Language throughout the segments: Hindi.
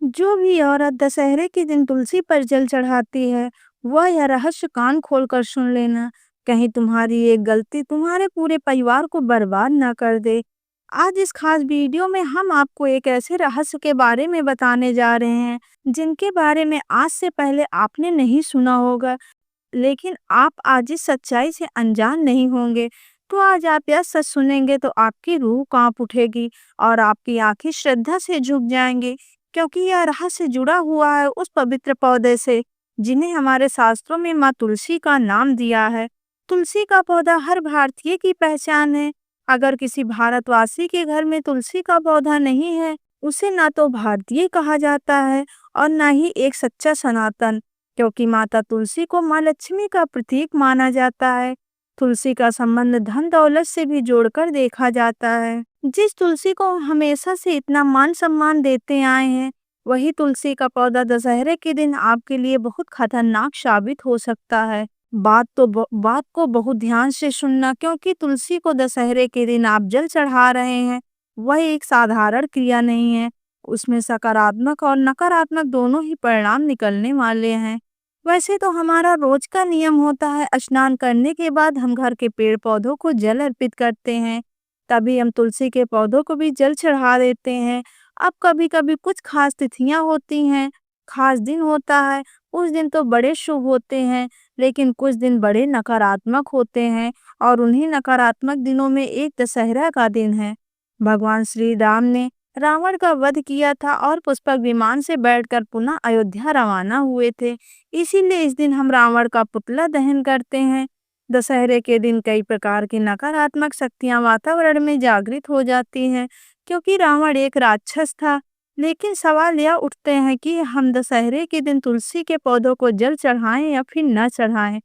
जो भी औरत दशहरे के दिन तुलसी पर जल चढ़ाती है, वह यह रहस्य कान खोलकर सुन लेना। कहीं तुम्हारी एक गलती तुम्हारे पूरे परिवार को बर्बाद ना कर दे। आज इस खास वीडियो में हम आपको एक ऐसे रहस्य के बारे में बताने जा रहे हैं, जिनके बारे में आज से पहले आपने नहीं सुना होगा, लेकिन आप आज इस सच्चाई से अनजान नहीं होंगे। तो आज आप यह सच सुनेंगे तो आपकी रूह कांप उठेगी और आपकी आंखें श्रद्धा से झुक जाएंगी, क्योंकि यह रहस्य जुड़ा हुआ है उस पवित्र पौधे से जिन्हें हमारे शास्त्रों में माँ तुलसी का नाम दिया है। तुलसी का पौधा हर भारतीय की पहचान है। अगर किसी भारतवासी के घर में तुलसी का पौधा नहीं है, उसे ना तो भारतीय कहा जाता है और ना ही एक सच्चा सनातन, क्योंकि माता तुलसी को माँ लक्ष्मी का प्रतीक माना जाता है। तुलसी का संबंध धन दौलत से भी जोड़कर देखा जाता है। जिस तुलसी को हम हमेशा से इतना मान सम्मान देते आए हैं, वही तुलसी का पौधा दशहरे के दिन आपके लिए बहुत खतरनाक साबित हो सकता है। बात को बहुत ध्यान से सुनना, क्योंकि तुलसी को दशहरे के दिन आप जल चढ़ा रहे हैं, वह एक साधारण क्रिया नहीं है। उसमें सकारात्मक और नकारात्मक दोनों ही परिणाम निकलने वाले हैं। वैसे तो हमारा रोज का नियम होता है, स्नान करने के बाद हम घर के पेड़ पौधों को जल अर्पित करते हैं, तभी हम तुलसी के पौधों को भी जल चढ़ा देते हैं। अब कभी कभी कुछ खास तिथियां होती हैं, खास दिन होता है, उस दिन तो बड़े शुभ होते हैं, लेकिन कुछ दिन बड़े नकारात्मक होते हैं, और उन्हीं नकारात्मक दिनों में एक दशहरा का दिन है। भगवान श्री राम ने रावण का वध किया था और पुष्पक विमान से बैठकर पुनः अयोध्या रवाना हुए थे। इसीलिए इस दिन हम रावण का पुतला दहन करते हैं। दशहरे के दिन कई प्रकार की नकारात्मक शक्तियां वातावरण में जागृत हो जाती हैं, क्योंकि रावण एक राक्षस था। लेकिन सवाल यह उठते हैं कि हम दशहरे के दिन तुलसी के पौधों को जल चढ़ाएं या फिर न चढ़ाएं।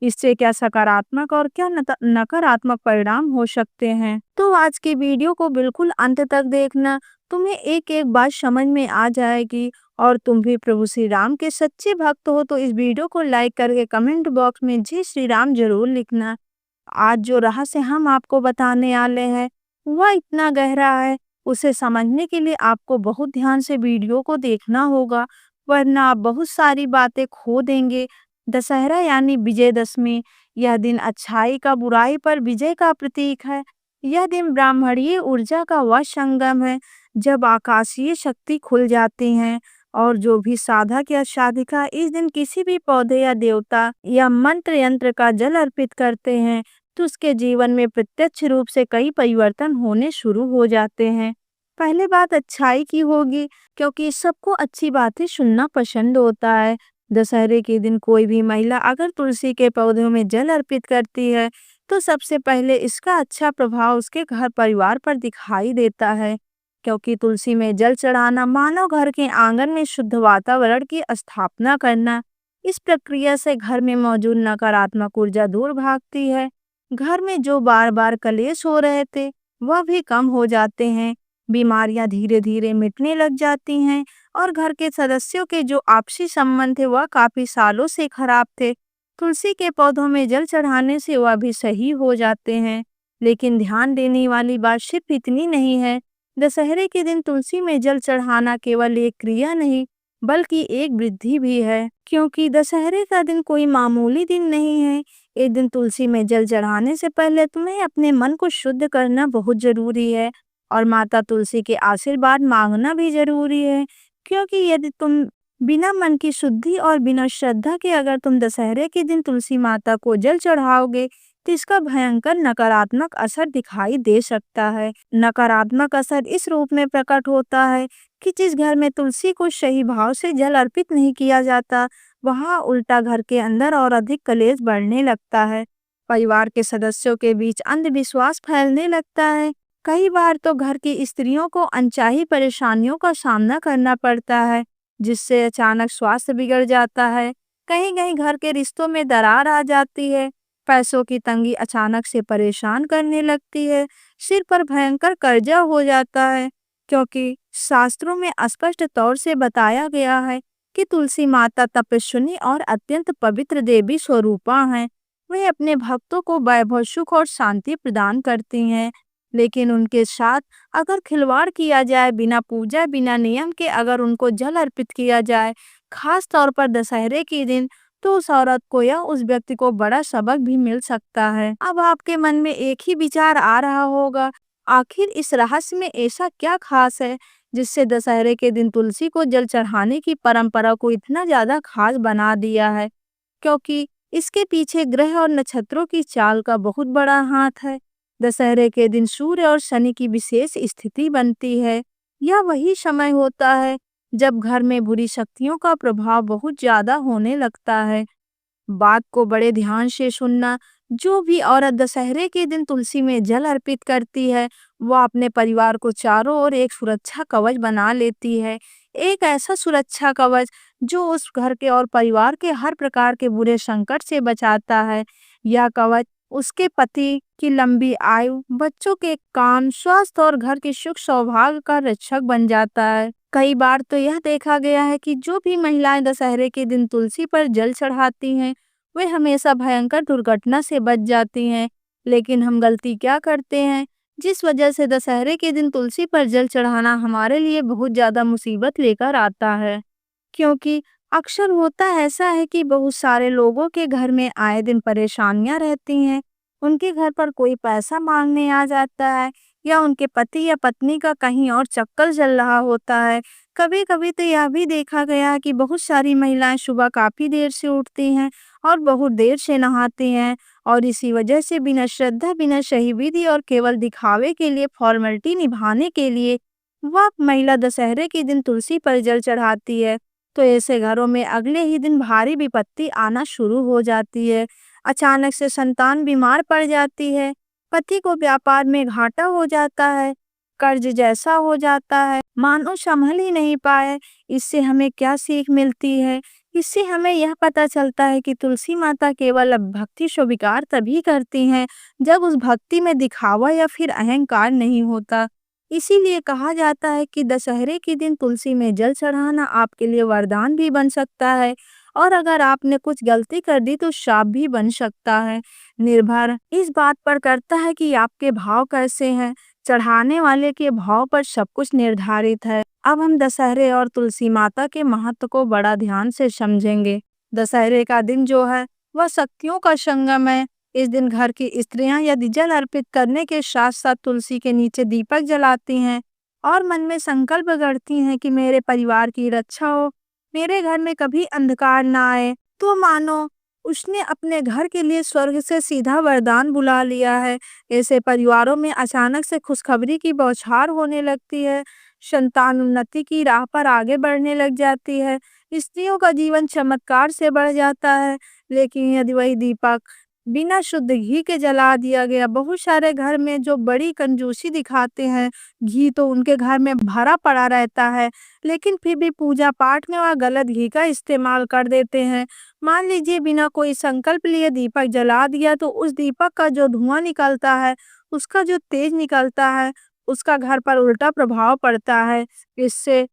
इससे क्या सकारात्मक और क्या नकारात्मक परिणाम हो सकते हैं। तो आज की वीडियो को बिल्कुल अंत तक देखना, तुम्हें एक एक बात समझ में आ जाएगी। और तुम भी प्रभु श्री राम के सच्चे भक्त हो तो इस वीडियो को लाइक करके कमेंट बॉक्स में जय श्री राम जरूर लिखना। आज जो रहस्य हम आपको बताने वाले हैं, वह इतना गहरा है, उसे समझने के लिए आपको बहुत ध्यान से वीडियो को देखना होगा, वरना आप बहुत सारी बातें खो देंगे। दशहरा यानी विजयदशमी, यह दिन अच्छाई का बुराई पर विजय का प्रतीक है। यह दिन ब्राह्मणीय ऊर्जा का वह संगम है, जब आकाशीय शक्ति खुल जाती है, और जो भी साधक या साधिका इस दिन किसी भी पौधे या देवता या मंत्र यंत्र का जल अर्पित करते हैं, तो उसके जीवन में प्रत्यक्ष रूप से कई परिवर्तन होने शुरू हो जाते हैं। पहले बात अच्छाई की होगी, क्योंकि सबको अच्छी बातें सुनना पसंद होता है। दशहरे के दिन कोई भी महिला अगर तुलसी के पौधों में जल अर्पित करती है, तो सबसे पहले इसका अच्छा प्रभाव उसके घर परिवार पर दिखाई देता है, क्योंकि तुलसी में जल चढ़ाना मानव घर के आंगन में शुद्ध वातावरण की स्थापना करना। इस प्रक्रिया से घर में मौजूद नकारात्मक ऊर्जा दूर भागती है। घर में जो बार बार कलेश हो रहे थे, वह भी कम हो जाते हैं। बीमारियां धीरे धीरे मिटने लग जाती हैं, और घर के सदस्यों के जो आपसी संबंध थे वह काफी सालों से खराब थे, तुलसी के पौधों में जल चढ़ाने से वह भी सही हो जाते हैं। लेकिन ध्यान देने वाली बात सिर्फ इतनी नहीं है, दशहरे के दिन तुलसी में जल चढ़ाना केवल एक क्रिया नहीं, बल्कि एक वृद्धि भी है, क्योंकि दशहरे का दिन कोई मामूली दिन नहीं है। एक दिन तुलसी में जल चढ़ाने से पहले तुम्हें अपने मन को शुद्ध करना बहुत जरूरी है, और माता तुलसी के आशीर्वाद मांगना भी जरूरी है, क्योंकि यदि तुम बिना मन की शुद्धि और बिना श्रद्धा के अगर तुम दशहरे के दिन तुलसी माता को जल चढ़ाओगे, तो इसका भयंकर नकारात्मक असर दिखाई दे सकता है। नकारात्मक असर इस रूप में प्रकट होता है कि जिस घर में तुलसी को सही भाव से जल अर्पित नहीं किया जाता, वहां उल्टा घर के अंदर और अधिक कलेश बढ़ने लगता है। परिवार के सदस्यों के बीच अंधविश्वास फैलने लगता है। कई बार तो घर की स्त्रियों को अनचाही परेशानियों का सामना करना पड़ता है, जिससे अचानक स्वास्थ्य बिगड़ जाता है। कहीं कहीं घर के रिश्तों में दरार आ जाती है। पैसों की तंगी अचानक से परेशान करने लगती है। सिर पर भयंकर कर्जा हो जाता है, क्योंकि शास्त्रों में स्पष्ट तौर से बताया गया है कि तुलसी माता तपस्विनी और अत्यंत पवित्र देवी स्वरूपा हैं। वे अपने भक्तों को वैभव, सुख और शांति प्रदान करती हैं। लेकिन उनके साथ अगर खिलवाड़ किया जाए, बिना पूजा, बिना नियम के अगर उनको जल अर्पित किया जाए, खास तौर पर दशहरे के दिन, तो उस औरत को या उस व्यक्ति को बड़ा सबक भी मिल सकता है। अब आपके मन में एक ही विचार आ रहा होगा, आखिर इस रहस्य में ऐसा क्या खास है जिससे दशहरे के दिन तुलसी को जल चढ़ाने की परंपरा को इतना ज्यादा खास बना दिया है? क्योंकि इसके पीछे ग्रह और नक्षत्रों की चाल का बहुत बड़ा हाथ है। दशहरे के दिन सूर्य और शनि की विशेष स्थिति बनती है। यह वही समय होता है जब घर में बुरी शक्तियों का प्रभाव बहुत ज्यादा होने लगता है। बात को बड़े ध्यान से सुनना। जो भी औरत दशहरे के दिन तुलसी में जल अर्पित करती है, वह अपने परिवार को चारों ओर एक सुरक्षा कवच बना लेती है। एक ऐसा सुरक्षा कवच जो उस घर के और परिवार के हर प्रकार के बुरे संकट से बचाता है। यह कवच उसके पति की लंबी आयु, बच्चों के काम, स्वास्थ्य और घर के सुख सौभाग्य का रक्षक बन जाता है। कई बार तो यह देखा गया है कि जो भी महिलाएं दशहरे के दिन तुलसी पर जल चढ़ाती हैं, वे हमेशा भयंकर दुर्घटना से बच जाती हैं। लेकिन हम गलती क्या करते हैं, जिस वजह से दशहरे के दिन तुलसी पर जल चढ़ाना हमारे लिए बहुत ज्यादा मुसीबत लेकर आता है। क्योंकि अक्सर होता ऐसा है कि बहुत सारे लोगों के घर में आए दिन परेशानियां रहती हैं। उनके घर पर कोई पैसा मांगने आ जाता है, या उनके पति या पत्नी का कहीं और चक्कर चल रहा होता है। कभी कभी तो यह भी देखा गया है कि बहुत सारी महिलाएं सुबह काफी देर से उठती हैं और बहुत देर से नहाती हैं, और इसी वजह से बिना श्रद्धा, बिना सही विधि और केवल दिखावे के लिए, फॉर्मेलिटी निभाने के लिए वह महिला दशहरे के दिन तुलसी पर जल चढ़ाती है। तो ऐसे घरों में अगले ही दिन भारी विपत्ति आना शुरू हो जाती है। अचानक से संतान बीमार पड़ जाती है, पति को व्यापार में घाटा हो जाता है, कर्ज जैसा हो जाता है, मानो संभल ही नहीं पाए। इससे हमें क्या सीख मिलती है? इससे हमें यह पता चलता है कि तुलसी माता केवल अब भक्ति स्वीकार तभी करती हैं जब उस भक्ति में दिखावा या फिर अहंकार नहीं होता। इसीलिए कहा जाता है कि दशहरे के दिन तुलसी में जल चढ़ाना आपके लिए वरदान भी बन सकता है, और अगर आपने कुछ गलती कर दी तो शाप भी बन सकता है। निर्भर इस बात पर करता है कि आपके भाव कैसे हैं। चढ़ाने वाले के भाव पर सब कुछ निर्धारित है। अब हम दशहरे और तुलसी माता के महत्व को बड़ा ध्यान से समझेंगे। दशहरे का दिन जो है वह शक्तियों का संगम है। इस दिन घर की स्त्रियां यदि जल अर्पित करने के साथ साथ तुलसी के नीचे दीपक जलाती हैं और मन में संकल्प करती हैं कि मेरे परिवार की रक्षा हो, मेरे घर में कभी अंधकार ना आए, तो मानो उसने अपने घर के लिए स्वर्ग से सीधा वरदान बुला लिया है। ऐसे परिवारों में अचानक से खुशखबरी की बौछार होने लगती है, संतान उन्नति की राह पर आगे बढ़ने लग जाती है, स्त्रियों का जीवन चमत्कार से बढ़ जाता है। लेकिन यदि वही दीपक बिना शुद्ध घी के जला दिया गया, बहुत सारे घर में जो बड़ी कंजूसी दिखाते हैं, घी तो उनके घर में भरा पड़ा रहता है, लेकिन फिर भी पूजा पाठ में वह गलत घी का इस्तेमाल कर देते हैं। मान लीजिए बिना कोई संकल्प लिए दीपक जला दिया, तो उस दीपक का जो धुआं निकलता है, उसका जो तेज निकलता है, उसका घर पर उल्टा प्रभाव पड़ता है। इससे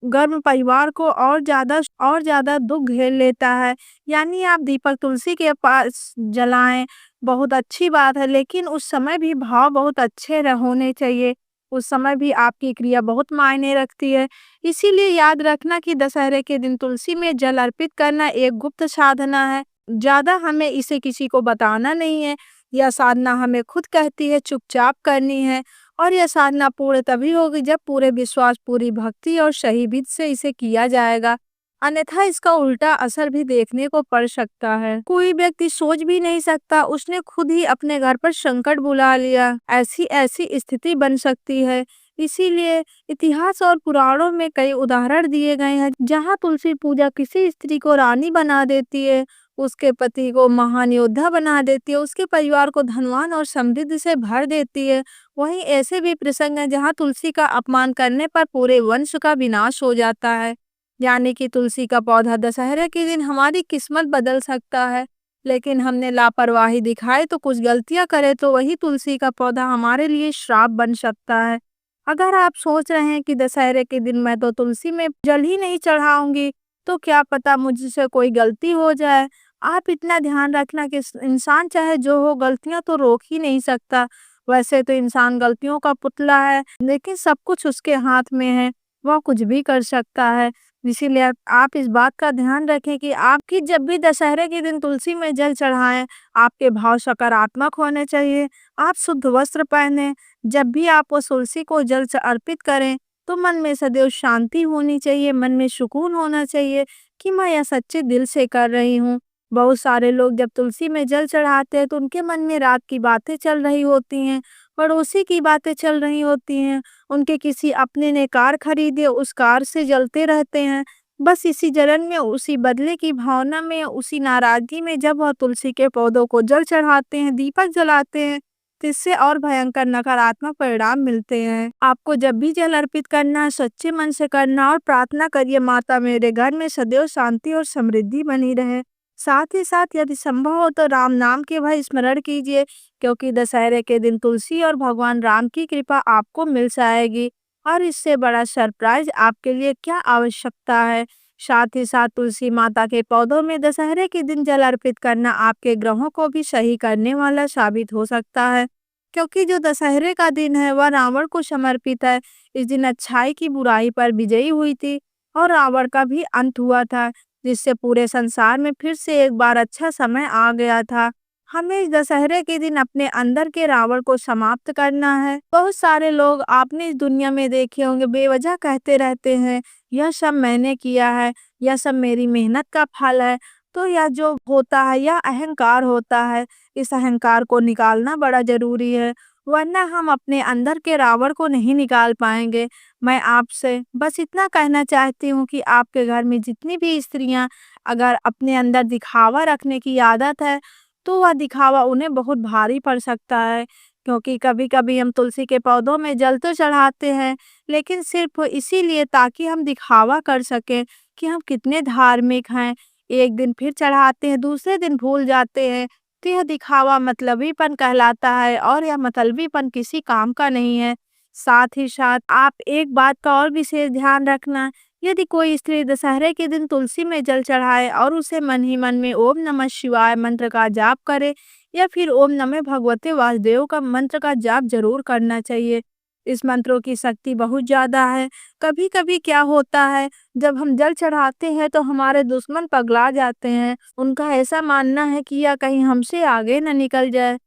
गर्म परिवार को और ज्यादा दुख घेर लेता है। यानी आप दीपक तुलसी के पास जलाएं, बहुत अच्छी बात है, लेकिन उस समय भी भाव बहुत अच्छे होने चाहिए। उस समय भी आपकी क्रिया बहुत मायने रखती है। इसीलिए याद रखना कि दशहरे के दिन तुलसी में जल अर्पित करना एक गुप्त साधना है। ज्यादा हमें इसे किसी को बताना नहीं है। यह साधना हमें खुद कहती है, चुपचाप करनी है। और यह साधना पूर्ण तभी होगी जब पूरे विश्वास, पूरी भक्ति और सही विधि से इसे किया जाएगा। अन्यथा इसका उल्टा असर भी देखने को पड़ सकता है। कोई व्यक्ति सोच भी नहीं सकता, उसने खुद ही अपने घर पर संकट बुला लिया। ऐसी ऐसी स्थिति बन सकती है। इसीलिए इतिहास और पुराणों में कई उदाहरण दिए गए हैं जहाँ तुलसी पूजा किसी स्त्री को रानी बना देती है, उसके पति को महान योद्धा बना देती है, उसके परिवार को धनवान और समृद्धि से भर देती है। वहीं ऐसे भी प्रसंग हैं जहाँ तुलसी का अपमान करने पर पूरे वंश का विनाश हो जाता है। यानी कि तुलसी का पौधा दशहरे के दिन हमारी किस्मत बदल सकता है, लेकिन हमने लापरवाही दिखाए तो कुछ गलतियां करे तो वही तुलसी का पौधा हमारे लिए श्राप बन सकता है। अगर आप सोच रहे हैं कि दशहरे के दिन मैं तो तुलसी में जल ही नहीं चढ़ाऊंगी, तो क्या पता मुझसे कोई गलती हो जाए। आप इतना ध्यान रखना कि इंसान चाहे जो हो, गलतियां तो रोक ही नहीं सकता। वैसे तो इंसान गलतियों का पुतला है, लेकिन सब कुछ उसके हाथ में है, वह कुछ भी कर सकता है। इसीलिए आप इस बात का ध्यान रखें कि आपकी जब भी दशहरे के दिन तुलसी में जल चढ़ाएँ, आपके भाव सकारात्मक होने चाहिए, आप शुद्ध वस्त्र पहनें। जब भी आप उस तुलसी को जल अर्पित करें, तो मन में सदैव शांति होनी चाहिए, मन में सुकून होना चाहिए कि मैं यह सच्चे दिल से कर रही हूँ। बहुत सारे लोग जब तुलसी में जल चढ़ाते हैं तो उनके मन में रात की बातें चल रही होती हैं, पड़ोसी की बातें चल रही होती हैं, उनके किसी अपने ने कार खरीदी है, उस कार से जलते रहते हैं। बस इसी जलन में, उसी बदले की भावना में, उसी नाराज़गी में जब वह तुलसी के पौधों को जल चढ़ाते हैं, दीपक जलाते हैं, तो इससे और भयंकर नकारात्मक परिणाम मिलते हैं। आपको जब भी जल अर्पित करना है, सच्चे मन से करना और प्रार्थना करिए, माता मेरे घर में सदैव शांति और समृद्धि बनी रहे। साथ ही साथ यदि संभव हो तो राम नाम के वह स्मरण कीजिए, क्योंकि दशहरे के दिन तुलसी और भगवान राम की कृपा आपको मिल जाएगी और इससे बड़ा सरप्राइज आपके लिए क्या आवश्यकता है। साथ ही साथ तुलसी माता के पौधों में दशहरे के दिन जल अर्पित करना आपके ग्रहों को भी सही करने वाला साबित हो सकता है, क्योंकि जो दशहरे का दिन है वह रावण को समर्पित है। इस दिन अच्छाई की बुराई पर विजयी हुई थी और रावण का भी अंत हुआ था, जिससे पूरे संसार में फिर से एक बार अच्छा समय आ गया था। हमें इस दशहरे के दिन अपने अंदर के रावण को समाप्त करना है। बहुत सारे लोग आपने इस दुनिया में देखे होंगे बेवजह कहते रहते हैं, यह सब मैंने किया है, यह सब मेरी मेहनत का फल है। तो यह जो होता है यह अहंकार होता है। इस अहंकार को निकालना बड़ा जरूरी है, वरना हम अपने अंदर के रावण को नहीं निकाल पाएंगे। मैं आपसे बस इतना कहना चाहती हूँ कि आपके घर में जितनी भी स्त्रियां अगर अपने अंदर दिखावा रखने की आदत है, तो वह दिखावा उन्हें बहुत भारी पड़ सकता है, क्योंकि कभी-कभी हम तुलसी के पौधों में जल तो चढ़ाते हैं, लेकिन सिर्फ इसीलिए ताकि हम दिखावा कर सकें कि हम कितने धार्मिक हैं। एक दिन फिर चढ़ाते हैं, दूसरे दिन भूल जाते हैं, तो यह दिखावा मतलबीपन कहलाता है और यह मतलबीपन किसी काम का नहीं है। साथ ही साथ आप एक बात का और विशेष ध्यान रखना, यदि कोई स्त्री दशहरे के दिन तुलसी में जल चढ़ाए और उसे मन ही मन में ओम नमः शिवाय मंत्र का जाप करे या फिर ओम नमः भगवते वासुदेव का मंत्र का जाप जरूर करना चाहिए। इस मंत्रों की शक्ति बहुत ज्यादा है। कभी कभी क्या होता है, जब हम जल चढ़ाते हैं तो हमारे दुश्मन पगला जाते हैं। उनका ऐसा मानना है कि यह कहीं हमसे आगे न निकल जाए।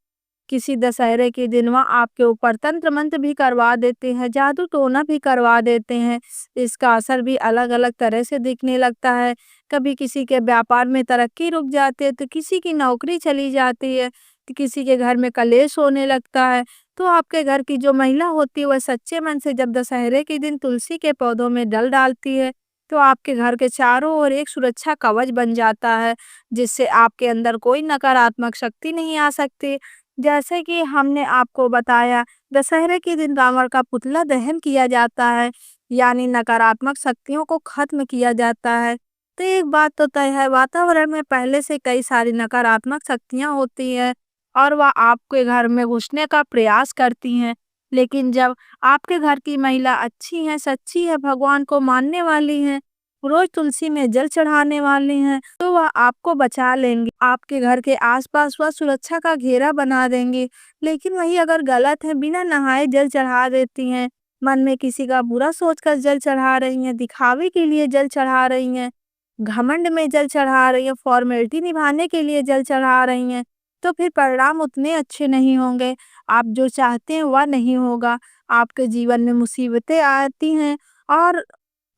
किसी दशहरे के दिन वह आपके ऊपर तंत्र मंत्र भी करवा देते हैं, जादू टोना भी करवा देते हैं। इसका असर भी अलग अलग तरह से दिखने लगता है। कभी किसी के व्यापार में तरक्की रुक जाती है, तो किसी की नौकरी चली जाती है, तो किसी के घर में कलेश होने लगता है। तो आपके घर की जो महिला होती है वह सच्चे मन से जब दशहरे के दिन तुलसी के पौधों में जल डालती है, तो आपके घर के चारों ओर एक सुरक्षा कवच बन जाता है, जिससे आपके अंदर कोई नकारात्मक शक्ति नहीं आ सकती। जैसे कि हमने आपको बताया, दशहरे के दिन रावण का पुतला दहन किया जाता है, यानी नकारात्मक शक्तियों को खत्म किया जाता है। तो एक बात तो तय है, वातावरण में पहले से कई सारी नकारात्मक शक्तियां होती हैं और वह आपके घर में घुसने का प्रयास करती हैं। लेकिन जब आपके घर की महिला अच्छी है, सच्ची है, भगवान को मानने वाली है, रोज तुलसी में जल चढ़ाने वाली हैं, तो वह आपको बचा लेंगी। आपके घर के आसपास वह सुरक्षा का घेरा बना देंगी। लेकिन वही अगर गलत है, बिना नहाए जल चढ़ा देती हैं, मन में किसी का बुरा सोचकर जल चढ़ा रही हैं, दिखावे के लिए जल चढ़ा रही हैं, घमंड में जल चढ़ा रही हैं, फॉर्मेलिटी निभाने के लिए जल चढ़ा रही हैं, तो फिर परिणाम उतने अच्छे नहीं होंगे। आप जो चाहते हैं वह नहीं होगा। आपके जीवन में मुसीबतें आती हैं और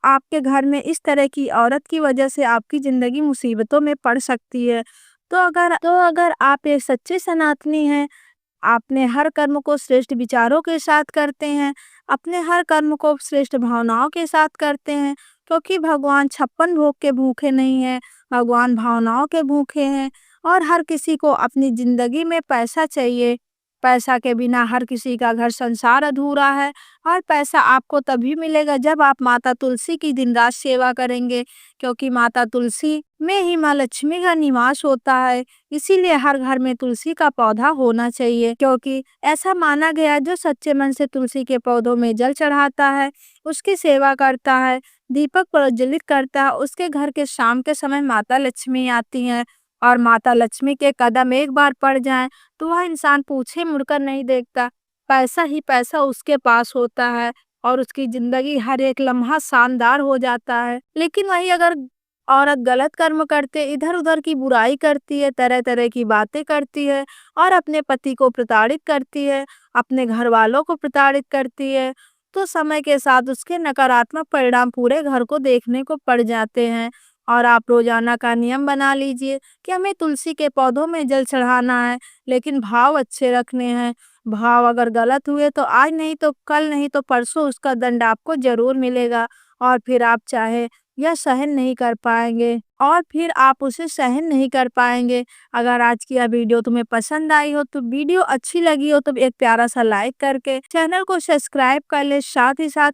आपके घर में इस तरह की औरत की वजह से आपकी ज़िंदगी मुसीबतों में पड़ सकती है। तो अगर आप एक सच्चे सनातनी हैं, आपने हर कर्म को श्रेष्ठ विचारों के साथ करते हैं, अपने हर कर्म को श्रेष्ठ भावनाओं के साथ करते हैं, क्योंकि भगवान 56 भोग के भूखे नहीं हैं, भगवान भावनाओं के भूखे हैं। और हर किसी को अपनी ज़िंदगी में पैसा चाहिए। पैसा के बिना हर किसी का घर संसार अधूरा है और पैसा आपको तभी मिलेगा जब आप माता तुलसी की दिन रात सेवा करेंगे, क्योंकि माता तुलसी में ही माँ लक्ष्मी का निवास होता है। इसीलिए हर घर में तुलसी का पौधा होना चाहिए, क्योंकि ऐसा माना गया है, जो सच्चे मन से तुलसी के पौधों में जल चढ़ाता है, उसकी सेवा करता है, दीपक प्रज्वलित करता है, उसके घर के शाम के समय माता लक्ष्मी आती हैं। और माता लक्ष्मी के कदम एक बार पड़ जाएं तो वह इंसान पीछे मुड़कर नहीं देखता। पैसा ही पैसा उसके पास होता है और उसकी ज़िंदगी हर एक लम्हा शानदार हो जाता है। लेकिन वहीं अगर औरत गलत कर्म करते, इधर-उधर की बुराई करती है, तरह-तरह की बातें करती है और अपने पति को प्रताड़ित करती है, अपने घरवालों को प्रताड़ित करती है, तो समय के साथ उसके नकारात्मक परिणाम पूरे घर को देखने को पड़ जाते हैं। और आप रोज़ाना का नियम बना लीजिए कि हमें तुलसी के पौधों में जल चढ़ाना है, लेकिन भाव अच्छे रखने हैं। भाव अगर गलत हुए तो आज नहीं तो कल नहीं तो परसों उसका दंड आपको ज़रूर मिलेगा और फिर आप चाहे यह सहन नहीं कर पाएँगे और फिर आप उसे सहन नहीं कर पाएँगे। अगर आज की यह वीडियो तुम्हें पसंद आई हो, तो वीडियो अच्छी लगी हो तो एक प्यारा-सा लाइक करके चैनल को सब्सक्राइब कर ले, साथ ही साथ